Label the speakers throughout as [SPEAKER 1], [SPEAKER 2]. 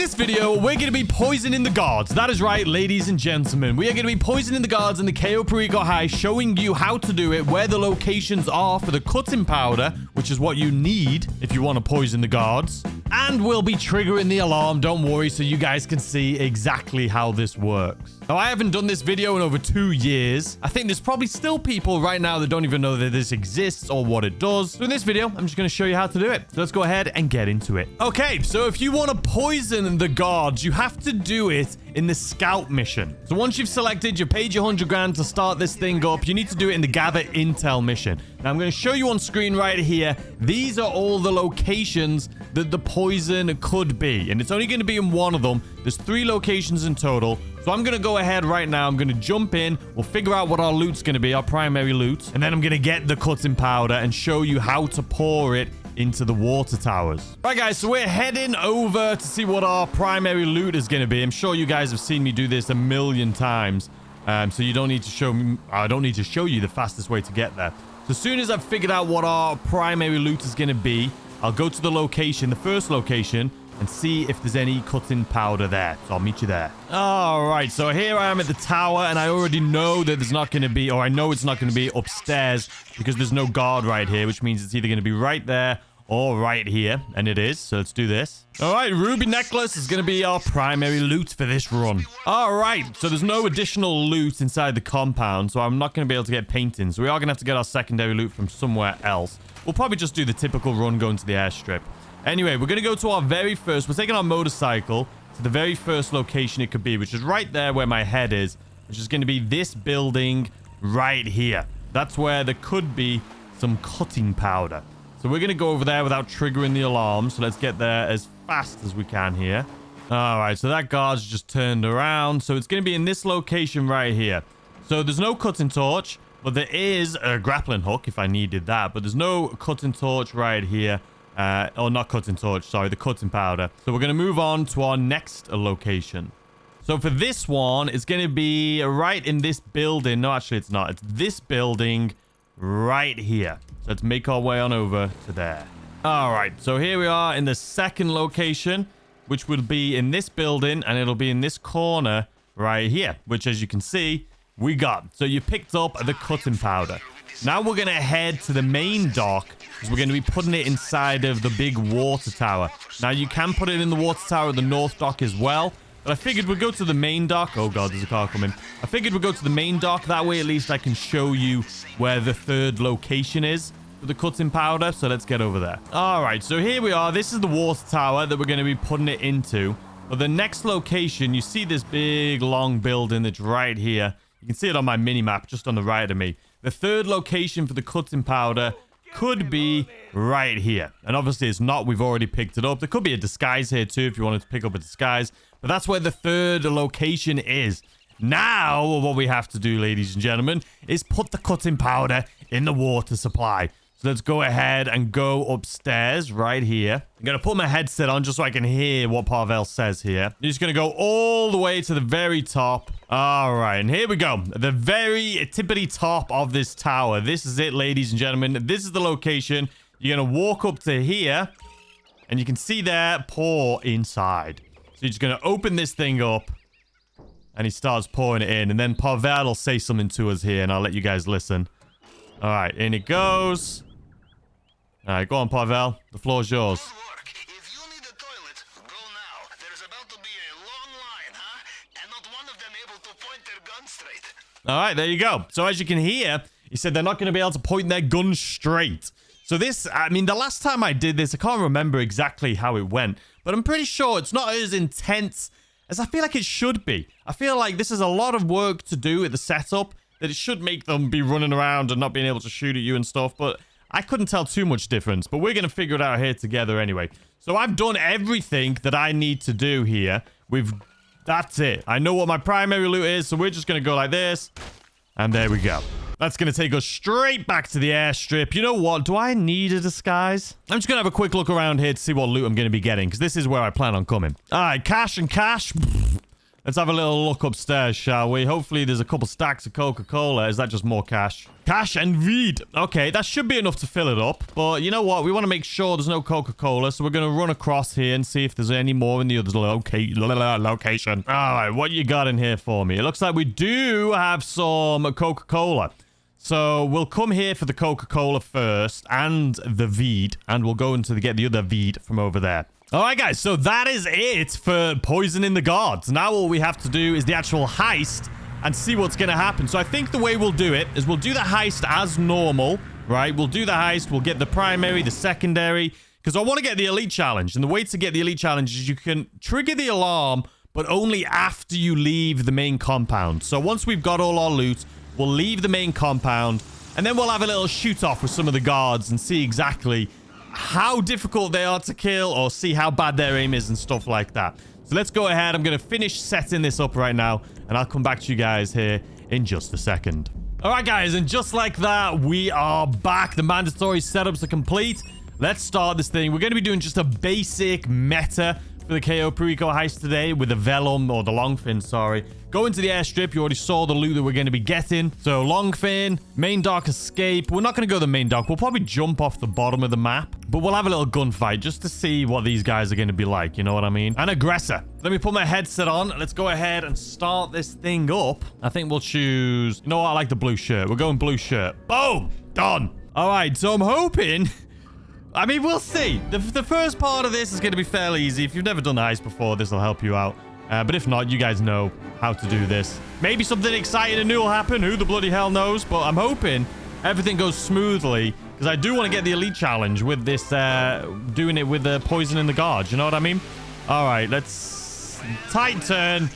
[SPEAKER 1] this video, we're going to be poisoning the guards. That is right, ladies and gentlemen. We are going to be poisoning the guards in the Cayo Perico Heist, showing you how to do it, where the locations are for the cutting powder, which is what you need if you want to poison the guards. And we'll be triggering the alarm, don't worry, so you guys can see exactly how this works. Now, I haven't done this video in over 2 years. I think there's probably still people right now that don't even know that this exists or what it does. So in this video, I'm just going to show you how to do it. So let's go ahead and get into it. Okay, so if you want to poison the guards, you have to do it in the scout mission. So once you've selected, you paid your 100 grand to start this thing up, you need to do it in the gather intel mission. Now I'm going to show you on screen right here. These are all the locations that the poison could be, and it's only going to be in one of them. There's 3 locations in total. So I'm going to go ahead right now. I'm going to jump in. We'll figure out what our loot's going to be, our primary loot. And then I'm going to get the cutting powder and show you how to pour it into the water towers. Right, guys, so we're heading over to see what our primary loot is going to be. I'm sure you guys have seen me do this a million times. So you don't need to show me, I don't need to show you the fastest way to get there. So as soon as I've figured out what our primary loot is going to be, I'll go to the location, the first location, and see if there's any cutting powder there. So I'll meet you there. All right, so here I am at the tower, and I already know that there's not going to be, or I know it's not going to be upstairs because there's no guard right here, which means it's either going to be right there or right here, and it is. So let's do this. All right, ruby necklace is going to be our primary loot for this run. All right, so there's no additional loot inside the compound, so I'm not going to be able to get paintings. So we are going to have to get our secondary loot from somewhere else. We'll probably just do the typical run going to the airstrip. Anyway, we're going to go to our very first... We're taking our motorcycle to the very first location it could be, which is right there where my head is, which is going to be this building right here. That's where there could be some cutting powder. So we're going to go over there without triggering the alarm. So let's get there as fast as we can here. All right, so that guard's just turned around. So it's going to be in this location right here. So there's no cutting torch, but there is a grappling hook if I needed that. But there's no cutting torch right here. Or not cutting torch, sorry, the cutting powder. So we're going to move on to our next location. So for this one, it's going to be right in this building. No, actually, it's not. It's this building right here. So let's make our way on over to there. All right, so here we are in the second location, which will be in this building, and it'll be in this corner right here, which, as you can see, we got. So you picked up the cutting powder. Now we're going to head to the main dock, because we're going to be putting it inside of the big water tower. Now, you can put it in the water tower at the north dock as well, but I figured we'd go to the main dock. Oh, God, there's a car coming. I figured we'd go to the main dock. That way, at least I can show you where the third location is for the cutting powder. So let's get over there. All right, so here we are. This is the water tower that we're going to be putting it into. But the next location, you see this big, long building that's right here. You can see it on my mini-map just on the right of me. The third location for the cutting powder could be right here. And obviously it's not. We've already picked it up. There could be a disguise here too if you wanted to pick up a disguise. But that's where the third location is. Now what we have to do, ladies and gentlemen, is put the cutting powder in the water supply. So let's go ahead and go upstairs right here. I'm going to put my headset on just so I can hear what Parvel says here. You're just going to go all the way to the very top. All right, and here we go. The very tippity top of this tower. This is it, ladies and gentlemen. This is the location. You're going to walk up to here, and you can see there, pour inside. So you're just going to open this thing up, and he starts pouring it in. And then Parvel will say something to us here, and I'll let you guys listen. All right, in it goes. All right, go on, Parvel. The floor's yours.
[SPEAKER 2] If you need a toilet, go now. There's about to be a long line, huh? And not one of them able to point their gun straight.
[SPEAKER 1] All right, there you go. So as you can hear, he said they're not going to be able to point their gun straight. So this, I mean, the last time I did this, I can't remember exactly how it went, but I'm pretty sure it's not as intense as I feel like it should be. I feel like this is a lot of work to do at the setup, that it should make them be running around and not being able to shoot at you and stuff, but I couldn't tell too much difference. But we're going to figure it out here together anyway. So I've done everything that I need to do here. That's it. I know what my primary loot is, so we're just going to go like this. And there we go. That's going to take us straight back to the airstrip. You know what? Do I need a disguise? I'm just going to have a quick look around here to see what loot I'm going to be getting, because this is where I plan on coming. All right, cash and cash. Let's Let's have a little look upstairs, shall we? Hopefully there's a couple stacks of Coca-Cola. Is that just more cash? Cash and weed. Okay, that should be enough to fill it up. But you know what? We want to make sure there's no Coca-Cola. So we're going to run across here and see if there's any more in the other location. All right, what you got in here for me? It looks like we do have some Coca-Cola. So we'll come here for the Coca-Cola first and the weed. And we'll go into get the other weed from over there. All right, guys, so that is it for poisoning the guards. Now all we have to do is the actual heist and see what's going to happen. So I think the way we'll do it is we'll do the heist as normal, right? We'll do the heist. We'll get the primary, the secondary, because I want to get the elite challenge. And the way to get the elite challenge is you can trigger the alarm, but only after you leave the main compound. So once we've got all our loot, we'll leave the main compound, and then we'll have a little shoot-off with some of the guards and see exactly how difficult they are to kill or see how bad their aim is and stuff like that. So let's go ahead. I'm going to finish setting this up right now, and I'll come back to you guys here in just a second. All right, guys, and just like that, we are back. The mandatory setups are complete. Let's start this thing. We're going to be doing just a basic meta for the Cayo Perico Heist today with the Vellum, or the Longfin, sorry. Go into the airstrip. You already saw the loot that we're going to be getting. So Longfin, main dock escape. We're not going to go to the main dock. We'll probably jump off the bottom of the map. But we'll have a little gunfight just to see what these guys are going to be like. You know what I mean? An aggressor. Let me put my headset on. Let's go ahead and start this thing up. I think we'll choose... You know what? I like the blue shirt. We're going blue shirt. Boom! Done. All right. So I'm hoping... I mean, we'll see. The first part of this is going to be fairly easy. If you've never done the heist before, this will help you out. But if not, you guys know how to do this. Maybe something exciting and new will happen. Who the bloody hell knows? But I'm hoping everything goes smoothly, because I do want to get the elite challenge with this, doing it with the poison in the guards. You know what I mean? All right, let's tight turn.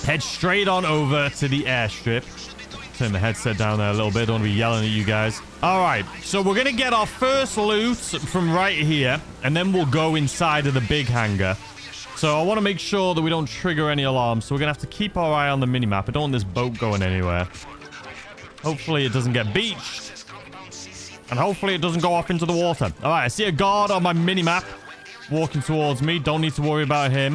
[SPEAKER 1] Head straight on over to the airstrip. Turn the headset down there a little bit. Don't want to be yelling at you guys. All right, so we're going to get our first loot from right here, and then we'll go inside of the big hangar. So I want to make sure that we don't trigger any alarms. So we're going to have to keep our eye on the minimap. I don't want this boat going anywhere. Hopefully it doesn't get beached. And hopefully it doesn't go off into the water. All right, I see a guard on my minimap walking towards me. Don't need to worry about him.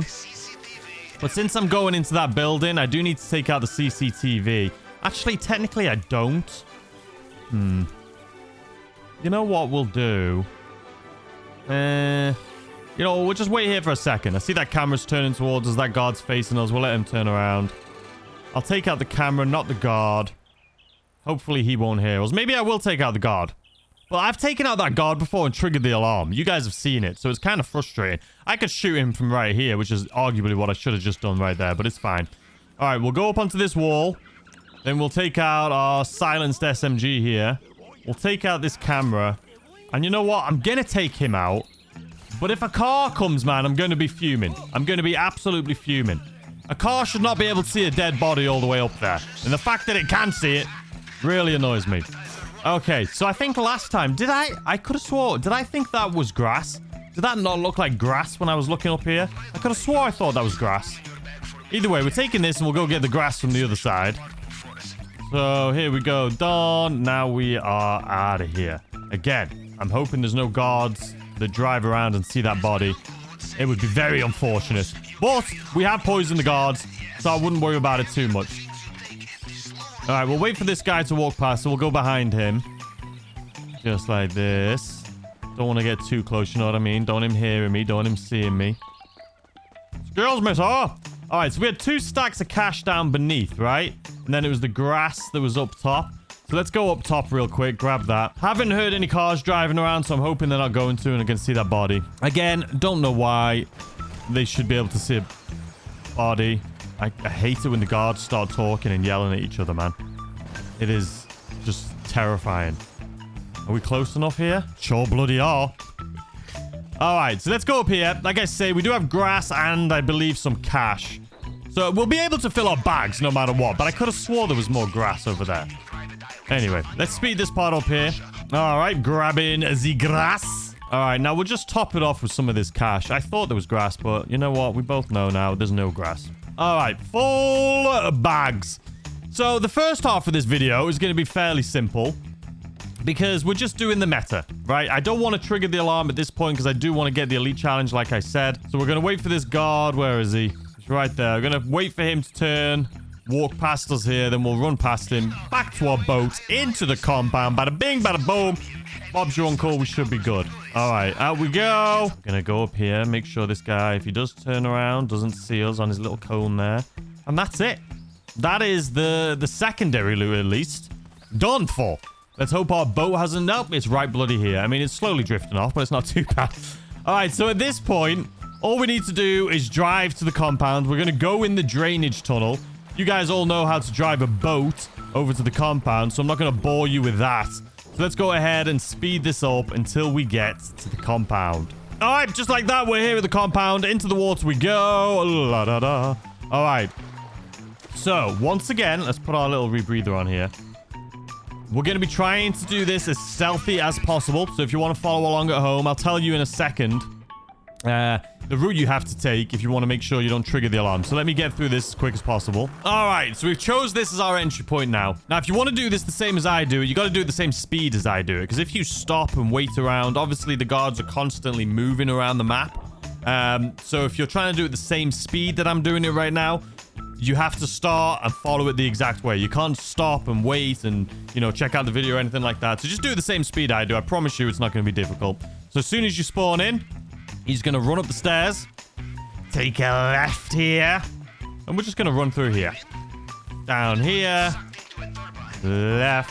[SPEAKER 1] But since I'm going into that building, I do need to take out the CCTV. Actually, technically, I don't. You know what we'll do? You know, we'll just wait here for a second. I see that camera's turning towards us. That guard's facing us. We'll let him turn around. I'll take out the camera, not the guard. Hopefully, he won't hear us. Maybe I will take out the guard. But I've taken out that guard before and triggered the alarm. You guys have seen it, so it's kind of frustrating. I could shoot him from right here, which is arguably what I should have just done right there, but it's fine. All right, we'll go up onto this wall. Then we'll take out our silenced SMG here. We'll take out this camera. And you know what? I'm going to take him out. But if a car comes, man, I'm going to be fuming. I'm going to be absolutely fuming. A car should not be able to see a dead body all the way up there. And the fact that it can see it really annoys me. Okay, so I think last time, I could have swore, did I think that was grass? Did that not look like grass when I was looking up here? I could have swore I thought that was grass. Either way, we're taking this and we'll go get the grass from the other side. So here we go, done. Now we are out of here. Again, I'm hoping there's no guards that drive around and see that body. It would be very unfortunate. But we have poisoned the guards, so I wouldn't worry about it too much. All right, we'll wait for this guy to walk past, so we'll go behind him. Just like this. Don't want to get too close, you know what I mean? Don't want him hearing me, don't want him seeing me. Excuse me, sir. All right, so we had 2 stacks of cash down beneath, right? And then it was the grass that was up top. So let's go up top real quick, grab that. Haven't heard any cars driving around, so I'm hoping they're not going to, and I can see that body. Again, don't know why they should be able to see a body. I hate it when the guards start talking and yelling at each other, man. It is just terrifying. Are we close enough here? Sure bloody are. All right, so let's go up here. Like I say, we do have grass and I believe some cash. So we'll be able to fill our bags no matter what, but I could have swore there was more grass over there. Anyway, let's speed this part up here. All right, grabbing the grass. All right, now we'll just top it off with some of this cash. I thought there was grass, but you know what? We both know now there's no grass. All right, full bags. So the first half of this video is going to be fairly simple because we're just doing the meta, right? I don't want to trigger the alarm at this point because I do want to get the elite challenge, like I said. So we're going to wait for this guard. Where is he? It's right there. We're going to wait for him to turn, walk past us here, then we'll run past him, back to our boat, into the compound. Bada bing, bada boom. Bob's your uncle. We should be good. All right, out we go. Gonna go up here, make sure this guy, if he does turn around, doesn't see us on his little cone there. And that's it. That is the secondary loot, at least. Done for. Let's hope our boat hasn't... Nope, it's right bloody here. I mean, it's slowly drifting off, but it's not too bad. All right, so at this point, all we need to do is drive to the compound. We're gonna go in the drainage tunnel. You guys all know how to drive a boat over to the compound, so I'm not gonna bore you with that. So let's go ahead and speed this up until we get to the compound. All right, just like that, we're here at the compound. Into the water we go. La da da. All right. So, once again, let's put our little rebreather on here. We're going to be trying to do this as stealthy as possible. So if you want to follow along at home, I'll tell you in a second the route you have to take if you want to make sure you don't trigger the alarm. So let me get through this as quick as possible. All right, so we've chose this as our entry point now. Now, if you want to do this the same as I do, you got to do it the same speed as I do it. Because if you stop and wait around, obviously the guards are constantly moving around the map. So if you're trying to do it the same speed that I'm doing it right now, you have to start and follow it the exact way. You can't stop and wait and, you know, check out the video or anything like that. So just do it the same speed I do. I promise you it's not going to be difficult. So as soon as you spawn in, he's going to run up the stairs, take a left here, and we're just going to run through here. Down here, left,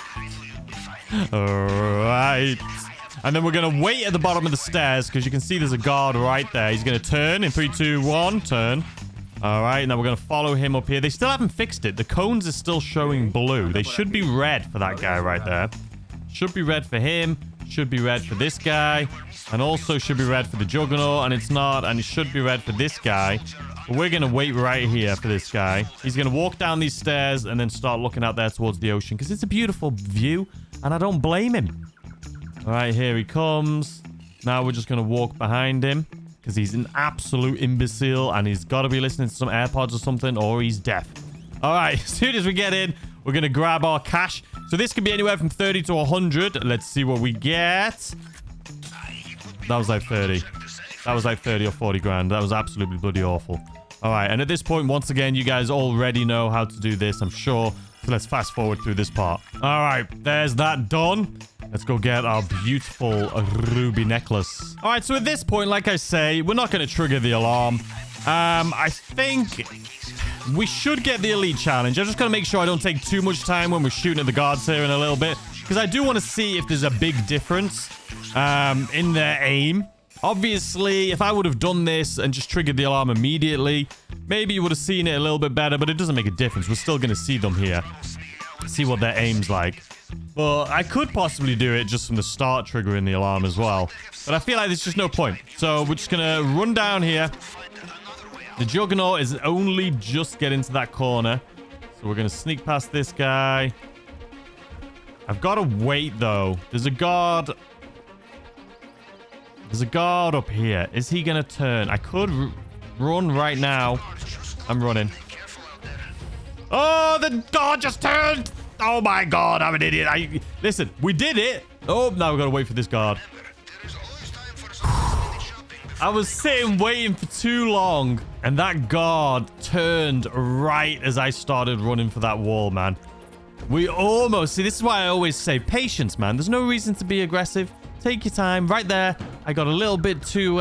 [SPEAKER 1] right. And then we're going to wait at the bottom of the stairs because you can see there's a guard right there. He's going to turn in 3, 2, 1, turn. All right, now we're going to follow him up here. They still haven't fixed it. The cones are still showing blue. They should be red for that guy right there. Should be red for him. Should be red for this guy. And also should be red for the Juggernaut. And it's not. And it should be red for this guy. But we're going to wait right here for this guy. He's going to walk down these stairs and then start looking out there towards the ocean. Because it's a beautiful view. And I don't blame him. All right, here he comes. Now we're just going to walk behind him. Because he's an absolute imbecile and he's got to be listening to some AirPods or something, or he's deaf. All right, as soon as we get in, we're going to grab our cash. So this could be anywhere from 30 to 100. Let's see what we get. That was like 30. That was like 30 or 40 grand. That was absolutely bloody awful. All right, and at this point, once again, you guys already know how to do this, I'm sure. So let's fast forward through this part. All right, there's that done. Let's go get our beautiful ruby necklace. All right, so at this point, like I say, we're not going to trigger the alarm. I think we should get the elite challenge. I'm just going to make sure I don't take too much time when we're shooting at the guards here in a little bit. Because I do want to see if there's a big difference in their aim. Obviously, if I would have done this and just triggered the alarm immediately, maybe you would have seen it a little bit better, but it doesn't make a difference. We're still going to see them here. See what their aim's like. Well, I could possibly do it just from the start, triggering the alarm as well. But I feel like there's just no point. So we're just going to run down here. The Juggernaut is only just getting to that corner. So we're going to sneak past this guy. I've got to wait, though. There's a guard. There's a guard up here. Is he going to turn? I could run right now. I'm running. Oh, the guard just turned. Oh my god, I'm an idiot. Listen, we did it. Oh, now we've got to wait for this guard. I was sitting waiting for too long, and that guard turned right as I started running for that wall, man. We almost... See, this is why I always say patience, man. There's no reason to be aggressive. Take your time. Right there, I got a little bit too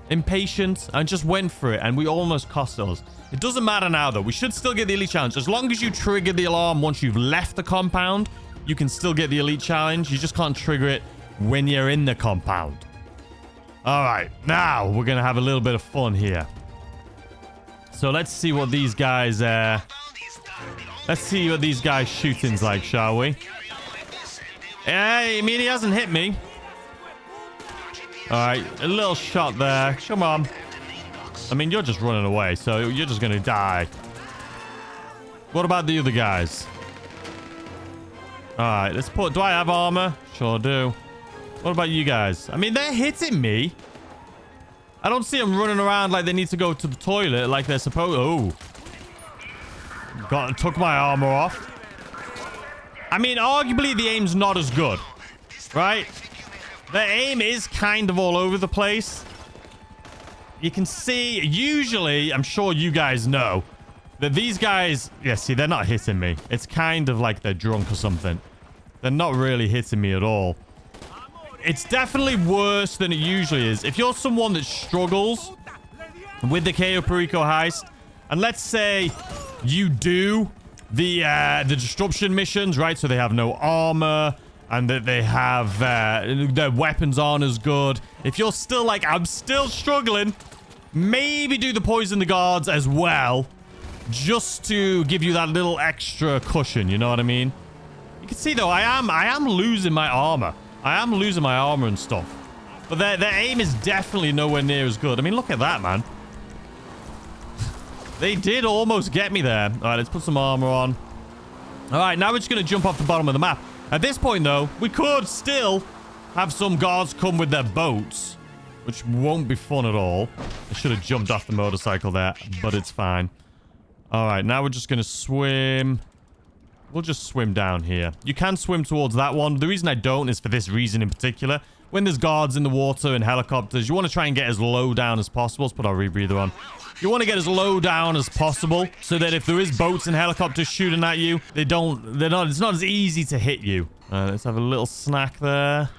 [SPEAKER 1] impatient and just went for it, and we almost cost us. It doesn't matter now, though. We should still get the elite challenge. As long as you trigger the alarm once you've left the compound, you can still get the elite challenge. You just can't trigger it when you're in the compound. All right. Now, we're going to have a little bit of fun here. So, let's see what these guys... let's see what these guys' shooting's like, shall we? Hey, I mean, he hasn't hit me. All right. A little shot there. Come on. I mean, you're just running away, so you're just going to die. What about the other guys? All right, let's put... Do I have armor? Sure do. What about you guys? I mean, they're hitting me. I don't see them running around like they need to go to the toilet like they're supposed... Oh. Took my armor off. I mean, arguably, the aim's not as good. Right? The aim is kind of all over the place. you can see, usually, I'm sure you guys know, that these guys, yeah, see, they're not hitting me. It's kind of like they're drunk or something. They're not really hitting me at all. It's definitely worse than it usually is. If you're someone that struggles with the Cayo Perico Heist, and let's say you do the disruption missions, right? So they have no armor, and that they have their weapons aren't as good. If you're still like, I'm still struggling, maybe do the poison the guards as well, just to give you that little extra cushion. You know what I mean? You can see though, I am losing my armor. I am losing my armor and stuff. But their aim is definitely nowhere near as good. I mean, look at that, man. They did almost get me there. All right, let's put some armor on. All right, now we're just going to jump off the bottom of the map. At this point, though, we could still have some guards come with their boats, which won't be fun at all. I should have jumped off the motorcycle there, but it's fine. All right, now we're just going to swim. We'll just swim down here. You can swim towards that one. The reason I don't is for this reason in particular. When there's guards in the water and helicopters, you want to try and get as low down as possible. Let's put our rebreather on. You want to get as low down as possible so that if there is boats and helicopters shooting at you, it's not as easy to hit you. Let's have a little snack there.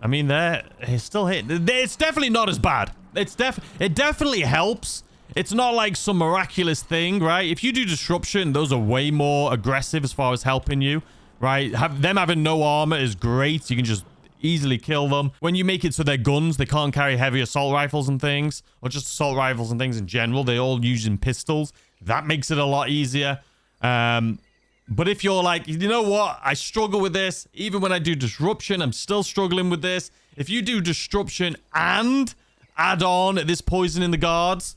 [SPEAKER 1] I mean, it's still hitting. It's definitely not as bad. It definitely helps. It's not like some miraculous thing, right? If you do disruption, those are way more aggressive as far as helping you, right? Them having no armor is great. You can just easily kill them. When you make it so their guns, they can't carry heavy assault rifles and things, or just assault rifles and things in general. They all using pistols. That makes it a lot easier. But if you're like, you know what? I struggle with this. Even when I do disruption, I'm still struggling with this. If you do disruption and add on this poison in the guards,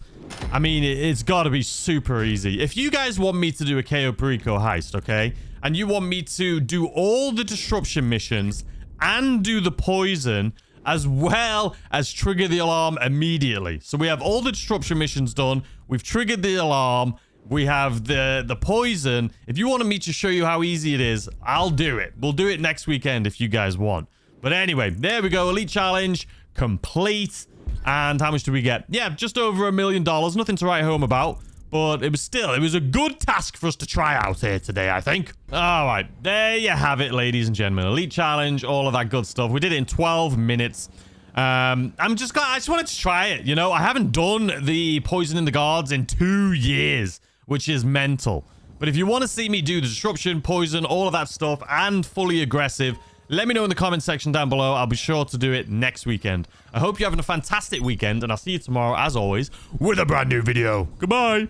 [SPEAKER 1] I mean, it's got to be super easy. If you guys want me to do a Cayo Perico heist, okay, and you want me to do all the disruption missions and do the poison as well as trigger the alarm immediately. So we have all the disruption missions done. We've triggered the alarm. We have the poison. If you wanted me to show you how easy it is, I'll do it. We'll do it next weekend if you guys want. But anyway, there we go. Elite challenge complete. And how much do we get? Yeah, just over $1 million. Nothing to write home about. But it was a good task for us to try out here today, I think. All right, there you have it, ladies and gentlemen. Elite challenge, all of that good stuff. We did it in 12 minutes. I just wanted to try it, you know. I haven't done the poison in the guards in 2 years, which is mental. But if you want to see me do the disruption, poison, all of that stuff, and fully aggressive, let me know in the comment section down below. I'll be sure to do it next weekend. I hope you're having a fantastic weekend, and I'll see you tomorrow, as always, with a brand new video. Goodbye.